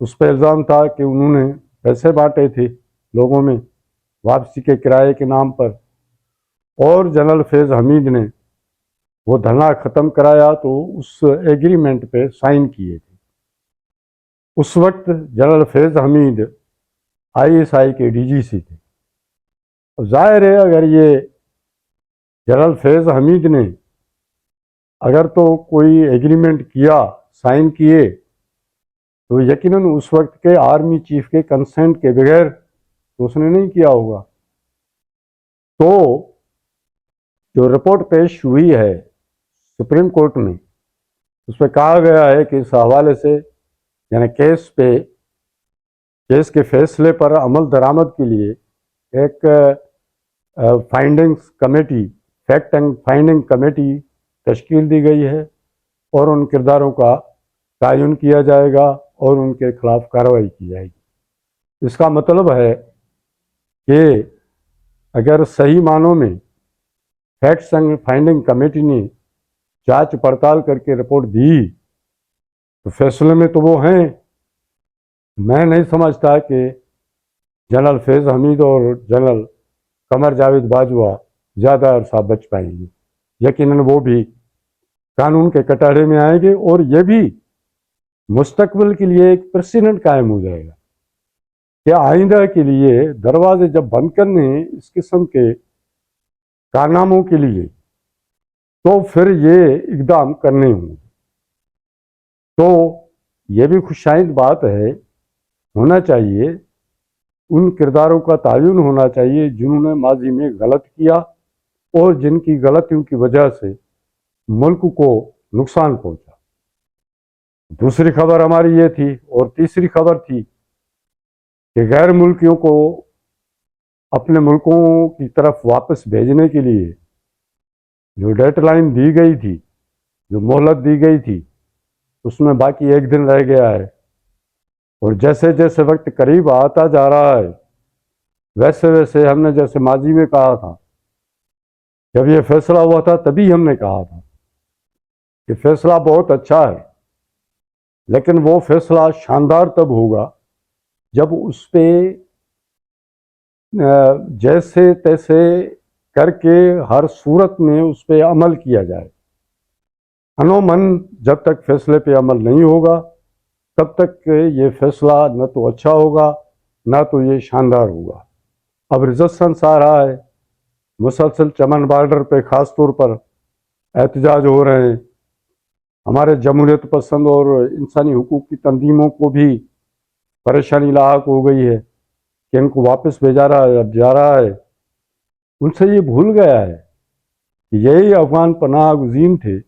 اس پہ الزام تھا کہ انہوں نے پیسے بانٹے تھے لوگوں میں واپسی کے کرائے کے نام پر، اور جنرل فیض حمید نے وہ دھرنا ختم کرایا تو اس ایگریمنٹ پہ سائن کیے تھے۔ اس وقت جنرل فیض حمید ISI کے DGC تھے۔ ظاہر ہے اگر یہ جنرل فیض حمید نے اگر تو کوئی ایگریمنٹ کیا، سائن کیے، تو یقیناً اس وقت کے آرمی چیف کے کنسنٹ کے بغیر تو اس نے نہیں کیا ہوگا۔ تو جو رپورٹ پیش ہوئی ہے سپریم کورٹ میں، اس پہ کہا گیا ہے کہ اس حوالے سے یعنی کیس کے فیصلے پر عمل درآمد کے لیے ایک findings committee, fact and finding committee تشکیل دی گئی ہے، اور ان کرداروں کا تعین کیا جائے گا اور ان کے خلاف کارروائی کی جائے گی۔ اس کا مطلب ہے کہ اگر صحیح معنوں میں فیکٹس اینڈ فائنڈنگ کمیٹی نے جانچ پڑتال کر کے رپورٹ دی تو فیصلے میں تو وہ ہیں۔ میں نہیں سمجھتا کہ جنرل فیض حمید اور جنرل قمر جاوید باجوہ زیادہ عرصہ بچ پائیں گے۔ یقیناً وہ بھی قانون کے کٹہرے میں آئیں گے، اور یہ بھی مستقبل کے لیے ایک پریسیڈنٹ قائم ہو جائے گا کہ آئندہ کے لیے دروازے جب بند کرنے ہیں اس قسم کے کارناموں کے لیے تو پھر یہ اقدام کرنے ہوں گے۔ تو یہ بھی خوشائند بات ہے، ہونا چاہیے، ان کرداروں کا تعین ہونا چاہیے جنہوں نے ماضی میں غلط کیا اور جن کی غلطیوں کی وجہ سے ملک کو نقصان پہنچا۔ دوسری خبر ہماری یہ تھی، اور تیسری خبر تھی کہ غیر ملکیوں کو اپنے ملکوں کی طرف واپس بھیجنے کے لیے جو ڈیڈ لائن دی گئی تھی، جو مہلت دی گئی تھی، اس میں باقی 1 دن رہ گیا ہے، اور جیسے جیسے وقت قریب آتا جا رہا ہے ویسے ویسے ہم نے جیسے ماضی میں کہا تھا، جب یہ فیصلہ ہوا تھا تبھی ہم نے کہا تھا کہ فیصلہ بہت اچھا ہے، لیکن وہ فیصلہ شاندار تب ہوگا جب اس پہ جیسے تیسے کر کے ہر صورت میں اس پہ عمل کیا جائے۔ عموماً جب تک فیصلے پہ عمل نہیں ہوگا تب تک یہ فیصلہ نہ تو اچھا ہوگا نہ تو یہ شاندار ہوگا۔ اب ریزسٹنس آ رہا ہے، مسلسل چمن بارڈر پہ خاص طور پر احتجاج ہو رہے ہیں۔ ہمارے جمہوریت پسند اور انسانی حقوق کی تنظیموں کو بھی پریشانی لاحق ہو گئی ہے کہ ان کو واپس بھیجا رہا ہے، اب جا رہا ہے۔ ان سے یہ بھول گیا ہے کہ یہی افغان پناہ گزین تھے،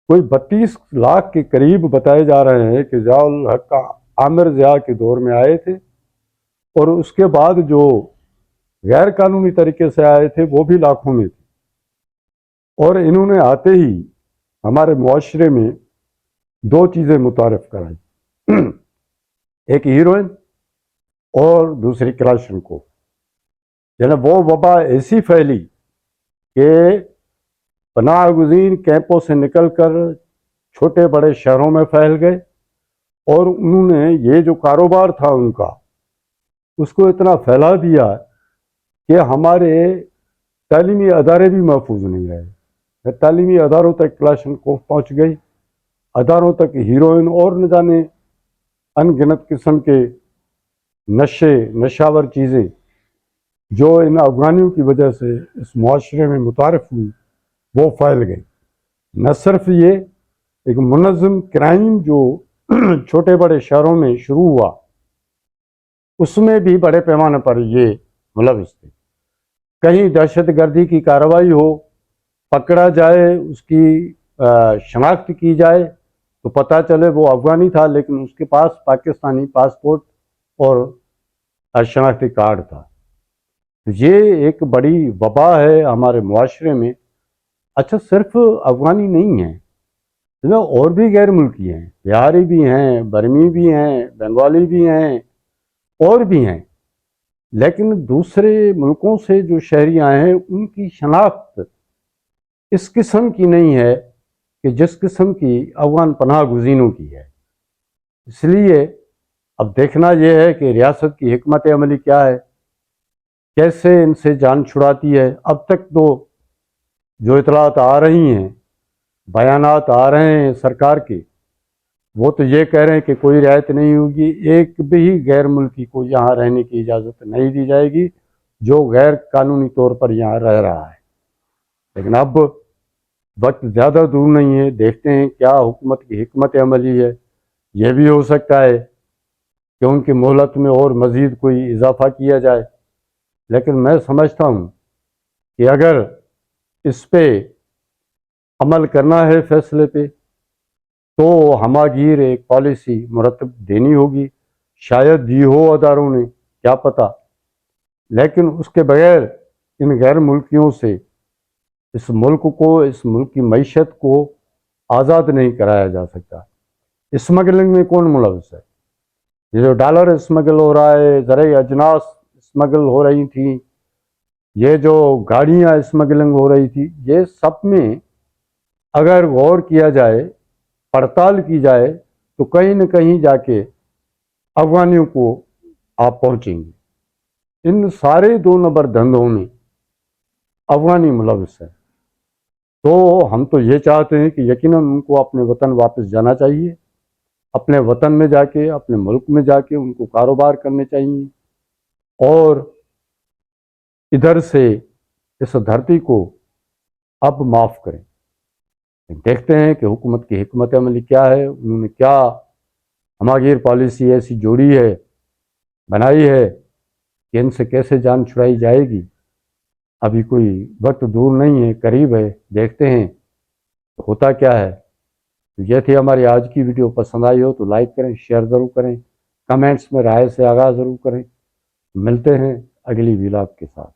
کوئی 32 لاکھ کے قریب بتائے جا رہے ہیں کہ ضیاء الحق عامر ضیاء کے دور میں آئے تھے، اور اس کے بعد جو غیر قانونی طریقے سے آئے تھے وہ بھی لاکھوں میں تھے، اور انہوں نے آتے ہی ہمارے معاشرے میں 2 چیزیں متعارف کرائی، ایک ہیروئن اور دوسری کلاشنکوف۔ یعنی وہ وبا ایسی پھیلی کہ پناہ گزین کیمپوں سے نکل کر چھوٹے بڑے شہروں میں پھیل گئے، اور انہوں نے یہ جو کاروبار تھا ان کا اس کو اتنا پھیلا دیا کہ ہمارے تعلیمی ادارے بھی محفوظ نہیں رہے۔ تعلیمی اداروں تک کلاشنکوف پہنچ گئی، اداروں تک ہیروئن اور نہ جانے ان گنت قسم کے نشاور چیزیں جو ان افغانیوں کی وجہ سے اس معاشرے میں متعارف ہوئی وہ پھیل گئی۔ نہ صرف یہ، ایک منظم کرائم جو چھوٹے بڑے شہروں میں شروع ہوا اس میں بھی بڑے پیمانے پر یہ ملوث تھے۔ کہیں دہشت گردی کی کارروائی ہو، پکڑا جائے، اس کی شناخت کی جائے تو پتہ چلے وہ افغانی تھا لیکن اس کے پاس پاکستانی پاسپورٹ اور شناختی کارڈ تھا۔ یہ ایک بڑی وبا ہے ہمارے معاشرے میں۔ اچھا، صرف افغانی نہیں ہیں، اور بھی غیر ملکی ہیں، بہاری بھی ہیں، برمی بھی ہیں، بنگالی بھی ہیں، اور بھی ہیں، لیکن دوسرے ملکوں سے جو شہری آئے ہیں ان کی شناخت اس قسم کی نہیں ہے کہ جس قسم کی افغان پناہ گزینوں کی ہے۔ اس لیے اب دیکھنا یہ ہے کہ ریاست کی حکمت عملی کیا ہے، کیسے ان سے جان چھڑاتی ہے۔ اب تک تو جو اطلاعات آ رہی ہیں، بیانات آ رہے ہیں سرکار کے، وہ تو یہ کہہ رہے ہیں کہ کوئی رعایت نہیں ہوگی، ایک بھی غیر ملکی کو یہاں رہنے کی اجازت نہیں دی جائے گی جو غیر قانونی طور پر یہاں رہ رہا ہے۔ لیکن اب وقت زیادہ دور نہیں ہے، دیکھتے ہیں کیا حکومت کی حکمت عملی ہے۔ یہ بھی ہو سکتا ہے کہ ان کی مہلت میں اور مزید کوئی اضافہ کیا جائے، لیکن میں سمجھتا ہوں کہ اگر اس پہ عمل کرنا ہے فیصلے پہ تو ہماگیر ایک پالیسی مرتب دینی ہوگی، شاید دی ہو اداروں نے، کیا پتہ، لیکن اس کے بغیر ان غیر ملکیوں سے اس ملک کو، اس ملک کی معیشت کو آزاد نہیں کرایا جا سکتا۔ اسمگلنگ میں کون ملوث ہے؟ یہ جو ڈالر اسمگل ہو رہا ہے، زرعی اجناس اسمگل ہو رہی تھیں، یہ جو گاڑیاں اسمگلنگ ہو رہی تھی، یہ سب میں اگر غور کیا جائے، پڑتال کی جائے تو کہیں نہ کہیں جا کے افغانیوں کو آپ پہنچیں گے۔ ان سارے 2 نمبر دھندوں میں افغانی ملوث ہے۔ تو ہم تو یہ چاہتے ہیں کہ یقیناً ان کو اپنے وطن واپس جانا چاہیے، اپنے وطن میں جا کے، اپنے ملک میں جا کے ان کو کاروبار کرنے چاہیے، اور ادھر سے اس دھرتی کو اب معاف کریں۔ دیکھتے ہیں کہ حکومت کی حکمت عملی کیا ہے، انہوں نے کیا ہماگیر پالیسی ایسی جوڑی ہے، بنائی ہے کہ ان سے کیسے جان چھڑائی جائے گی۔ ابھی کوئی وقت دور نہیں ہے، قریب ہے، دیکھتے ہیں ہوتا کیا ہے۔ یہ تھی ہماری آج کی ویڈیو، پسند آئی ہو تو لائک کریں، شیئر ضرور کریں، کمنٹس میں رائے سے آغاز ضرور کریں۔ ملتے ہیں اگلی ویلاگ کے ساتھ۔